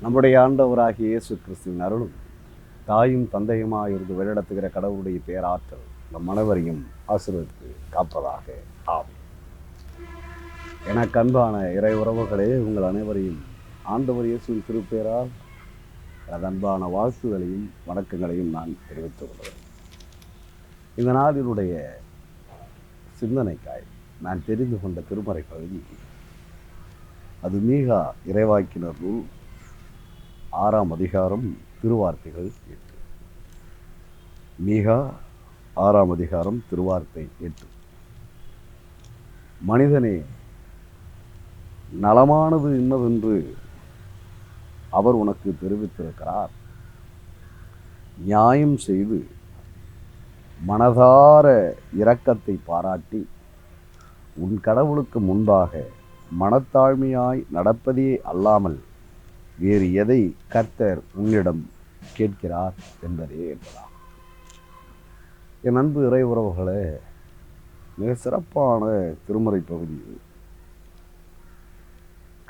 நம்முடைய ஆண்டவராகிய இயேசு கிறிஸ்துவின் அருளும் தாயும் தந்தையுமாக இருந்து வழிநடத்துகிற கடவுளுடைய பேராற்றல் நம் அனைவரையும் ஆசீர்வதித்து காப்பதாக ஆகும். எனக்கு அன்பான இறை உறவுகளே, உங்கள் அனைவரையும் ஆண்டவர் இயேசுவின் திருப்பேரால் எனது அன்பான வாழ்த்துகளையும் வணக்கங்களையும் நான் தெரிவித்துக் கொள்கிறேன். இந்த நாளினுடைய சிந்தனைக்காய் நான் தெரிந்து கொண்ட திருமறை பகுதி அது மீகா இறைவாக்கினர் நூல் 6ஆம் அதிகாரம் திருவார்த்தைகள் 8. மீகா 6ஆம் அதிகாரம் திருவார்த்தை 8. மனிதனே, நலமானது இன்னதென்று அவர் உனக்கு தெரிவித்திருக்கிறார். நியாயம் செய்து மனதார இரக்கத்தை பாராட்டி உன் கடவுளுக்கு முன்பாக மனத்தாழ்மையாய் நடப்பதே அல்லாமல் வேறு எதை கர்த்தர் உன்னிடம் கேட்கிறார் என்பதே என்பதாம். என் அன்பு இறை உறவுகளே, மிக சிறப்பான திருமறை பகுதி.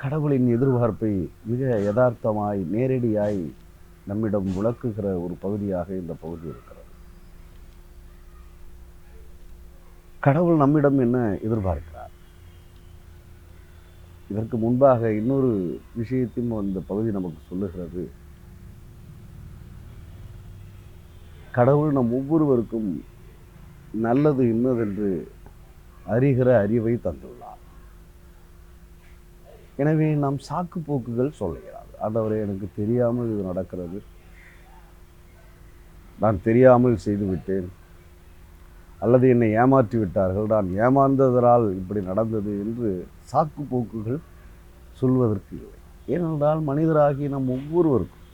கடவுளின் எதிர்பார்ப்பை மிக யதார்த்தமாய் நேரடியாய் நம்மிடம் விளக்குகிற ஒரு பகுதியாக இந்த பகுதி இருக்கிறது. கடவுள் நம்மிடம் என்ன எதிர்பார்க்கிறார்? இதற்கு முன்பாக இன்னொரு விஷயத்தையும் அந்த பகுதி நமக்கு சொல்லுகிறது. கடவுள் நம் ஒவ்வொருவருக்கும் நல்லது இன்னதென்று அறிகிற அறிவை தந்துள்ளார். எனவே நாம் சாக்கு போக்குகள் சொல்லுகிறார். ஆண்டவரே, எனக்கு தெரியாமல் இது நடக்கிறது, நான் தெரியாமல் செய்துவிட்டேன், அல்லது என்னை ஏமாற்றி விட்டார்கள், நான் ஏமாந்ததனால் இப்படி நடந்தது என்று சாக்கு போக்குகள் சொல்வதற்கு இல்லை. ஏனென்றால் மனிதராகி நம் ஒவ்வொருவருக்கும்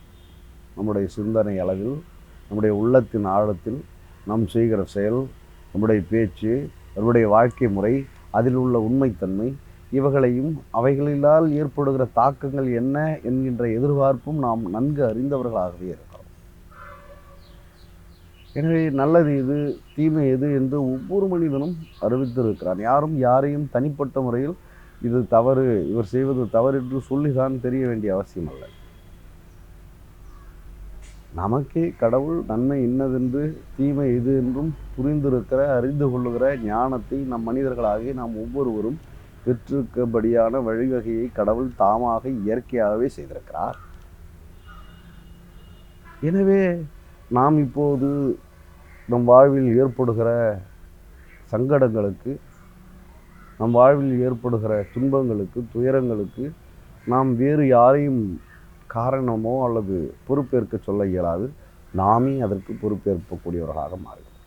நம்முடைய சிந்தனை அளவில், நம்முடைய உள்ளத்தின் ஆழத்தில், நாம் செய்கிற செயல், நம்முடைய பேச்சு, நம்முடைய வாழ்க்கை முறை, அதில் உள்ள உண்மைத்தன்மை, இவைகளையும் அவைகளினால் ஏற்படுகிற தாக்கங்கள் என்ன என்கின்ற எதிர்பார்ப்பும் நாம் நன்கு அறிந்தவர்களாகவே இருக்கிறோம். எனவே நல்லது எது, தீமை எது என்று ஒவ்வொரு மனிதனும் அறிவித்திருக்கிறான். யாரும் யாரையும் தனிப்பட்ட முறையில் இது தவறு, இவர் செய்வது தவறு என்று சொல்லிதான் தெரிய வேண்டிய அவசியம் அல்ல. நமக்கே கடவுள் நன்மை இன்னதென்று தீமை எது என்றும் புரிந்திருக்கிற, அறிந்து கொள்ளுகிற ஞானத்தை நம் மனிதர்களாகி நாம் ஒவ்வொருவரும் பெற்றிருக்கபடியான வழிவகையை கடவுள் தாமாக இயற்கையாகவே செய்திருக்கிறார். எனவே நாம் இப்போது நம் வாழ்வில் ஏற்படுகிற சங்கடங்களுக்கு, நம் வாழ்வில் ஏற்படுகிற துன்பங்களுக்கு, துயரங்களுக்கு நாம் வேறு யாரையும் காரணமோ அல்லது பொறுப்பேற்க சொல்ல இயலாது. நாமே அதற்கு பொறுப்பேற்கக்கூடியவர்களாக மாறுகிறோம்.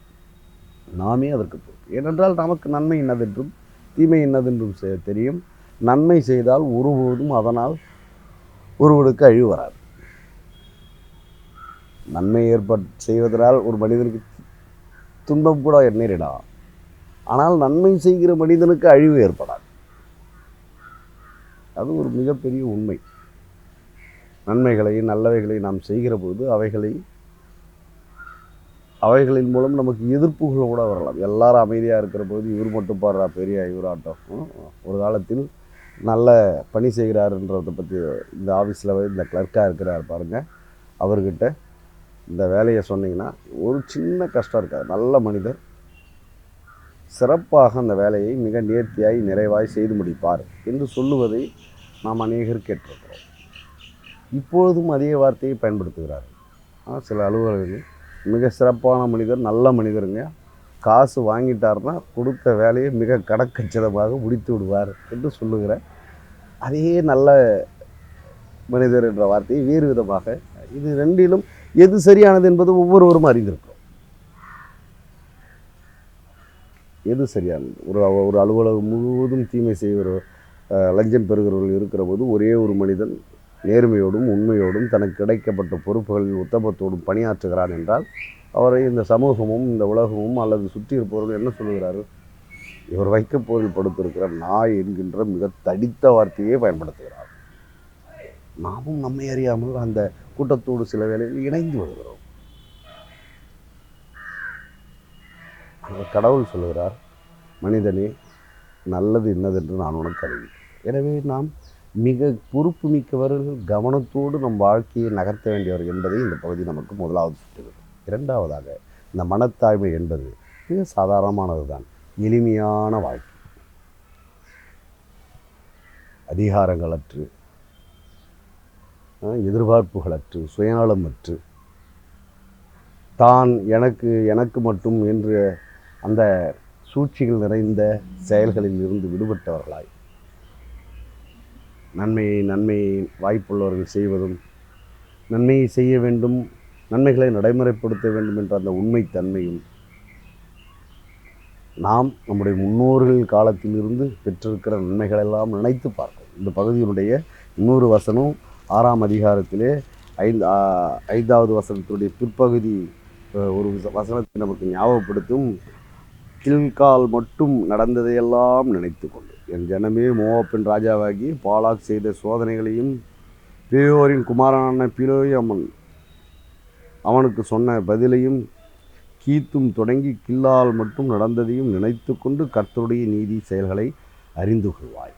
நாமே அதற்கு பொறுப்பு. ஏனென்றால் நமக்கு நன்மை என்னதென்றும் தீமை என்னதென்றும் தெரியும். நன்மை செய்தால் ஒருபோதும் அதனால் ஒருவனுக்கு அழிவு வராது. நன்மை செய்வதனால் ஒரு மனிதனுக்கு துன்பம் கூட நேரிடலாம், ஆனால் நன்மை செய்கிற மனிதனுக்கு அழிவு ஏற்படாது. அது ஒரு மிகப்பெரிய உண்மை. நன்மைகளை நல்லவைகளை நாம் செய்கிற போது அவைகளின் மூலம் நமக்கு எதிர்ப்புகள் கூட வரலாம். எல்லாரும் அமைதியாக இருக்கிற போது இவர் மட்டும் பாடுறா பெரிய இவராட்டம். ஒரு காலத்தில் நல்ல பணி செய்கிறாருன்றதை பற்றி இந்த ஆஃபீஸில் இந்த கிளர்க்காக இருக்கிறார் பாருங்கள், அவர்கிட்ட இந்த வேலையை சொன்னீங்கன்னா ஒரு சின்ன கஷ்டம் இருக்காது. நல்ல மனிதர் சிறப்பாக அந்த வேலையை மிக நேர்த்தியாய் நிறைவாய் செய்து முடிப்பார் என்று சொல்லுவதை நாம் அநேகர் கேட்டிருக்கிறோம். இப்பொழுதும் அதே வார்த்தையை பயன்படுத்துகிறார்கள். சில அலுவலகங்கள் மிக சிறப்பான மனிதர், நல்ல மனிதருங்க, காசு வாங்கிட்டார்னா கொடுத்த வேலையை மிக கணக்கச்சிதமாக முடித்து விடுவார் என்று சொல்லுகிற அதே நல்ல மனிதர் என்ற வார்த்தையை வேறு விதமாக, இது ரெண்டிலும் எது சரியானது என்பது ஒவ்வொருவரும் அறிந்திருக்கிறோம். எது சரியானது? ஒரு அலுவலகம் முழுவதும் தீமை செய்கிற, லஞ்சம் பெறுகிறவர்கள் இருக்கிற போது ஒரே ஒரு மனிதன் நேர்மையோடும் உண்மையோடும் தனக்கு கிடைக்கப்பட்ட பொறுப்புகளில் உத்தமத்தோடும் பணியாற்றுகிறான் என்றால் அவரை இந்த சமூகமும் இந்த உலகமும் அல்லது சுற்றி இருப்பவர்கள் என்ன சொல்லுகிறார்கள்? இவர் வைக்கப்போரில் படுத்திருக்கிற நாய் என்கின்ற மிக தடித்த வார்த்தையே பயன்படுத்துகிறார். நாமும் நம்மை அறியாமல் அந்த கூட்டத்தோடு சில வேளையில் இணைந்து வருகிறோம். கடவுள் சொல்லுகிறார், மனிதனே, நல்லது என்னதென்று நான் உனக்கு அறிவிக்கிறேன். எனவே நாம் மிக பொறுப்பு மிக்கவர்கள், கவனத்தோடு நம் வாழ்க்கையை நகர்த்த வேண்டியவர் என்பதை இந்த பகுதி நமக்கு முதலாவது சுட்டுகிறது. இரண்டாவதாக, இந்த மனத்தாழ்மை என்பது மிக சாதாரணமானது தான். எளிமையான வாழ்க்கை, அதிகாரங்களற்று, எதிர்பார்ப்புகளற்று, சுயநலமற்று, தான் எனக்கு எனக்கு மட்டும் என்று அந்த சூழ்ச்சிகள் நிறைந்த செயல்களில் இருந்து விடுபட்டவர்களாய், நன்மையை வாய்ப்புள்ளவர்கள் செய்வதும், நன்மையை செய்ய வேண்டும், நன்மைகளை நடைமுறைப்படுத்த வேண்டும் என்ற அந்த உண்மைத்தன்மையும் நாம் நம்முடைய முன்னோர்கள் காலத்திலிருந்து பெற்றிருக்கிற நன்மைகளெல்லாம் நினைத்து பார்க்கும். இந்த பகுதியினுடைய இன்னொரு வசனம் 6ஆம் அதிகாரத்திலே 5வது வசனத்தினுடைய பிற்பகுதி ஒரு வசனத்தை நமக்கு ஞாபகப்படுத்தும். கில்கால் மட்டும் நடந்ததையெல்லாம் நினைத்து கொண்டு, என் ஜனமே மோவாபின் ராஜாவாகி பாலாக் செய்த சோதனைகளையும் பேயோரின் குமாரனான பிலோயமன் அவனுக்கு சொன்ன பதிலையும் கீத்தும் தொடங்கி கில்லால் மட்டும் நடந்ததையும் நினைத்து கொண்டு கர்த்தருடைய நீதி செயல்களை அறிந்து கொள்வாய்.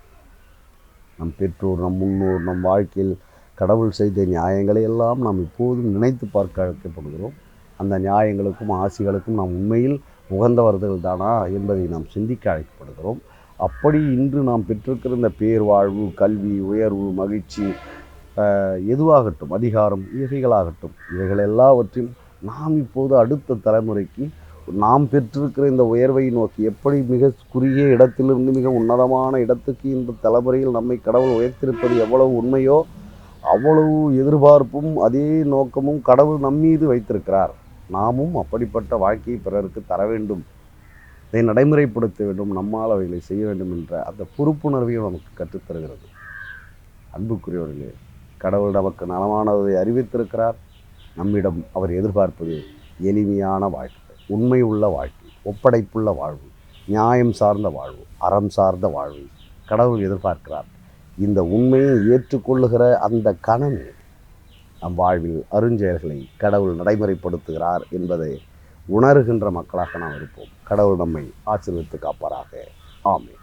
நம் பெற்றோர், நம் முன்னோர், நம் வாழ்க்கையில் கடவுள் செய்த நியாயங்களை எல்லாம் நாம் இப்போதும் நினைத்து பார்க்க அழைக்கப்படுகிறோம். அந்த நியாயங்களுக்கும் ஆசிகளுக்கும் நாம் உண்மையில் உகந்தவர்கள் தானா என்பதை நாம் சிந்திக்க அழைக்கப்படுகிறோம். அப்படி இன்று நாம் பெற்றிருக்கிற இந்த பேர்வாழ்வு, கல்வி, உயர்வு, மகிழ்ச்சி, எதுவாகட்டும், அதிகாரம், இவைகளாகட்டும், இவைகள் எல்லாவற்றையும் நாம் இப்போது அடுத்த தலைமுறைக்கு நாம் பெற்றிருக்கிற இந்த உயர்வை நோக்கி எப்படி மிக குறுகிய இடத்திலிருந்து மிக உன்னதமான இடத்துக்கு இந்த தலைமுறையில் நம்மை கடவுள் உயர்த்திருப்பது எவ்வளவு உண்மையோ அவ்வளவு எதிர்பார்ப்பும் அதே நோக்கமும் கடவுள் நம்மீது வைத்திருக்கிறார். நாமும் அப்படிப்பட்ட வாழ்க்கையை பிறருக்கு தர வேண்டும், இதை நடைமுறைப்படுத்த வேண்டும், நம்மால் அவைகளை செய்ய வேண்டும் என்ற அந்த பொறுப்புணர்வையும் நமக்கு கற்றுத்தருகிறது. அன்புக்குரியவர்களே, கடவுள் நமக்கு நலமானதை அறிவித்திருக்கிறார். நம்மிடம் அவர் எதிர்பார்ப்பது எளிமையான வாழ்க்கை, உண்மை உள்ள வாழ்க்கை, ஒப்படைப்புள்ள வாழ்வு, நியாயம் சார்ந்த வாழ்வு, அறம் சார்ந்த வாழ்வு கடவுள் எதிர்பார்க்கிறார். இந்த உண்மையை ஏற்றுக்கொள்ளுகிற அந்த கணமே நம் வாழ்வில் அருஞ்செயல்களை கடவுள் நடைமுறைப்படுத்துகிறார் என்பதை உணர்கின்ற மக்களாக நாம் இருப்போம். கடவுள் நம்மை ஆசீர்வதித்து காப்பாராக. ஆமென்.